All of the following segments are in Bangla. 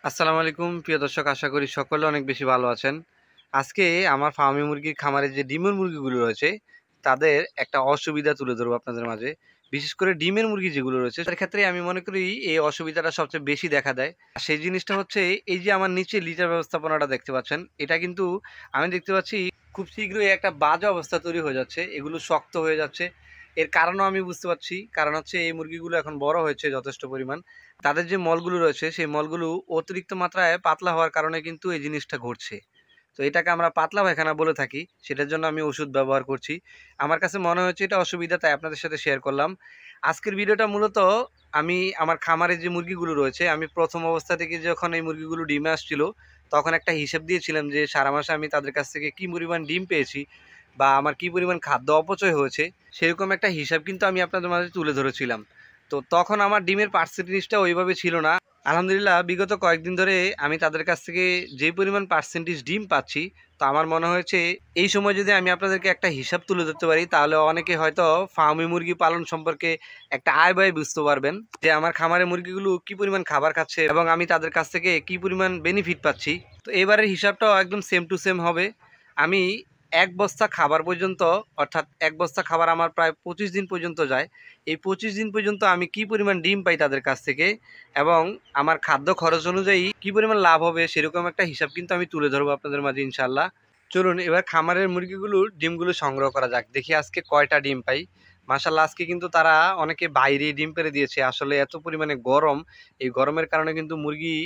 আসসালামু আলাইকুম প্রিয় দর্শক, আশা করি সকলে অনেক বেশি ভালো আছেন। আজকে আমার ফার্মি মুরগির খামারে যে ডিমের মুরগিগুলো রয়েছে তাদের একটা অসুবিধা তুলে ধরবো আপনাদের মাঝে। বিশেষ করে ডিমের মুরগি যেগুলো রয়েছে তার ক্ষেত্রে আমি মনে করি এই অসুবিধাটা সবচেয়ে বেশি দেখা দেয়। সেই জিনিসটা হচ্ছে এই যে আমার নিচে লিটার ব্যবস্থাপনাটা দেখতে পাচ্ছেন, এটা কিন্তু আমি দেখতে পাচ্ছি খুব শীঘ্রই একটা বাজে অবস্থা তৈরি হয়ে যাচ্ছে, এগুলো শক্ত হয়ে যাচ্ছে। এর কারণও আমি বুঝতে পারছি, কারণ হচ্ছে এই মুরগিগুলো এখন বড় হয়েছে যথেষ্ট পরিমাণ। তাদের যে মলগুলো রয়েছে সেই মলগুলো অতিরিক্ত মাত্রায় পাতলা হওয়ার কারণে কিন্তু এই জিনিসটা ঘটছে। তো এটাকে আমরা পাতলা পায়খানা বলে থাকি, সেটার জন্য আমি ওষুধ ব্যবহার করছি। আমার কাছে মনে হচ্ছে এটা অসুবিধা, তাই আপনাদের সাথে শেয়ার করলাম। আজকের ভিডিওটা মূলত আমি আমার খামারে যে মুরগিগুলো রয়েছে, আমি প্রথম অবস্থা থেকে যখন এই মুরগিগুলো ডিমে আসছিল তখন একটা হিসেব দিয়েছিলাম যে সারা মাসে আমি তাদের কাছ থেকে কী পরিমাণ ডিম পেয়েছি বা আমার কী পরিমাণ খাদ্য অপচয় হয়েছে, সেরকম একটা হিসাব কিন্তু আমি আপনাদের মাঝে তুলে ধরেছিলাম। তো তখন আমার ডিমের পার্সেন্টেজটা ওইভাবে ছিল না। আলহামদুলিল্লাহ বিগত কয়েকদিন ধরে আমি তাদের কাছ থেকে যে পরিমাণ পার্সেন্টেজ ডিম পাচ্ছি, তো আমার মনে হয়েছে এই সময় যদি আমি আপনাদেরকে একটা হিসাব তুলে ধরতে পারি তাহলে অনেকে হয়তো ফার্মি মুরগি পালন সম্পর্কে একটা আয় ব্যয় বুঝতে পারবেন, যে আমার খামারে মুরগিগুলো কি পরিমাণ খাবার খাচ্ছে এবং আমি তাদের কাছ থেকে কি পরিমাণ বেনিফিট পাচ্ছি। তো এবারের হিসাবটাও একদম সেম টু সেম হবে। আমি এক বস্তা খাবার পর্যন্ত, অর্থাৎ এক বস্তা খাবার আমার প্রায় 25 দিন পর্যন্ত যায়। এই 25 দিন পর্যন্ত আমি কি পরিমাণ ডিম পাই তাদের কাছ থেকে এবং আমার খাদ্য খরচ অনুযায়ী কি পরিমাণ লাভ হবে সেরকম একটা হিসাব কিন্তু আমি তুলে ধরবো আপনাদের মাঝে ইনশাল্লাহ। চলুন এবার খামারের মুরগিগুলোর ডিমগুলো সংগ্রহ করা যাক, দেখি আজকে কয়টা ডিম পাই। মাশাল্লাহ আজকে কিন্তু তারা অনেকে বাইরে ডিম পেড়ে দিয়েছে। আসলে এত পরিমাণে গরম, এই গরমের কারণে কিন্তু মুরগি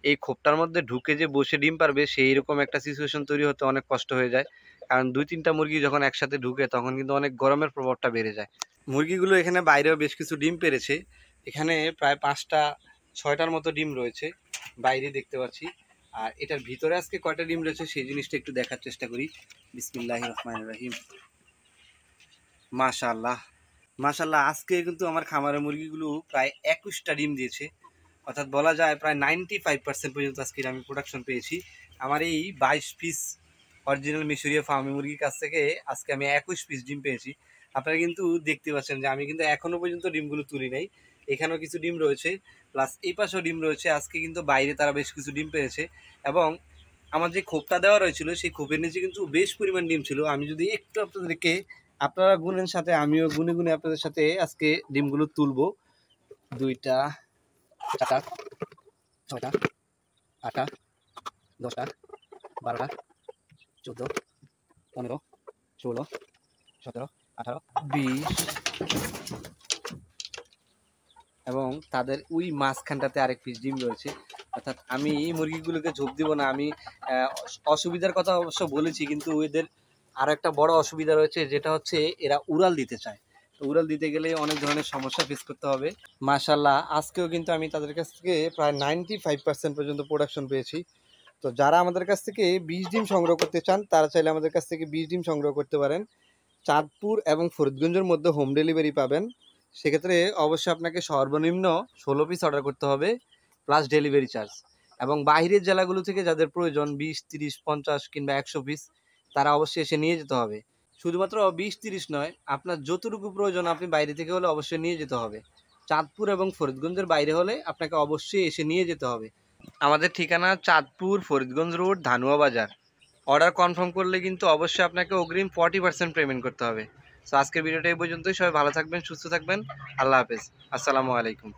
এই খোপটার মধ্যে ঢুকে যে বসে ডিম পারবে সেই রকম একটা সিচুয়েশন তৈরি হতে অনেক কষ্ট হয়ে যায়। কারণ 2-3টা মুরগি যখন একসাথে ঢুকে তখন কিন্তু অনেক গরমের প্রভাবটা বেড়ে যায়। মুরগিগুলো এখানে বাইরেও বেশ কিছু ডিম পেড়েছে। এখানে প্রায় 5টা 6টার মতো ডিম রয়েছে বাইরে দেখতে পাচ্ছি। আর এটার ভিতরে আজকে কয়টা ডিম রয়েছে সেই জিনিসটা একটু দেখার চেষ্টা করি। বিসমিল্লাহির রহমানির রহিম। মাশাআল্লাহ মাশাআল্লাহ, আজকে কিন্তু আমার খামারের মুরগিগুলো প্রায় 21টা ডিম দিয়েছে। অর্থাৎ বলা যায় প্রায় 95% পর্যন্ত আজকে আমি প্রোডাকশন পেয়েছি। আমার এই 22 পিস অরিজিনাল মিশরীয় ফার্মি মুরগির কাছ থেকে আজকে আমি 21 পিস ডিম পেয়েছি। আপনারা কিন্তু দেখতে পাচ্ছেন যে আমি কিন্তু এখনও পর্যন্ত ডিমগুলো তুলি নাই। এখানেও কিছু ডিম রয়েছে, প্লাস এই পাশেও ডিম রয়েছে। আজকে কিন্তু বাইরে তারা বেশ কিছু ডিম পেয়েছে এবং আমার যে খোপটা দেওয়া রয়েছিল সেই খোপের নিচে কিন্তু বেশ পরিমাণ ডিম ছিল। আমি যদি একটু আপনাদেরকে, আপনারা গুণের সাথে আমিও গুনে গুনে আপনাদের সাথে আজকে ডিমগুলো তুলবো। 2টা 4টা 6টা 8টা 10টা 12টা 14 15 16 17 18 20 এবং তাদের ওই মাঝখানটাতে আরেক পিস ডিম রয়েছে। অর্থাৎ আমি এই মুরগিগুলোকে ঝোপ দিব না। আমি অসুবিধার কথা অবশ্য বলেছি, কিন্তু এদের আর একটা বড় অসুবিধা রয়েছে, যেটা হচ্ছে এরা উড়াল দিতে চায়। তো উড়াল দিতে গেলে অনেক ধরনের সমস্যা ফেস করতে হবে। মাশাল্লাহ আজকেও কিন্তু আমি তাদের কাছ থেকে প্রায় 95% পর্যন্ত প্রোডাকশন পেয়েছি। তো যারা আমাদের কাছ থেকে 20 ডিম সংগ্রহ করতে চান তারা চাইলে আমাদের কাছ থেকে 20 ডিম সংগ্রহ করতে পারেন। চাঁদপুর এবং ফরিদগঞ্জের মধ্যে হোম ডেলিভারি পাবেন। সেক্ষেত্রে অবশ্যই আপনাকে সর্বনিম্ন 16 পিস অর্ডার করতে হবে প্লাস ডেলিভারি চার্জ। এবং বাইরের জেলাগুলো থেকে যাদের প্রয়োজন 20, 30, 50 কিংবা 100 পিস, তারা অবশ্যই এসে নিয়ে যেতে হবে। শুধুমাত্র 20-30 নয়, আপনার যতটুকু প্রয়োজন আপনি বাইরে থেকে হলে অবশ্যই নিয়ে যেতে হবে। চাঁদপুর এবং ফরিদগঞ্জের বাইরে হলে আপনাকে অবশ্যই এসে নিয়ে যেতে হবে। আমাদের ঠিকানা চাঁদপুর ফরিদগঞ্জ রোড ধানুয়া বাজার। অর্ডার কনফার্ম করলে কিন্তু অবশ্যই আপনাকে অগ্রিম 40% পেমেন্ট করতে হবে। সো আজকের ভিডিওটা এই পর্যন্তই। সবাই ভালো থাকবেন, সুস্থ থাকবেন। আল্লাহ হাফেজ। আসসালামু আলাইকুম।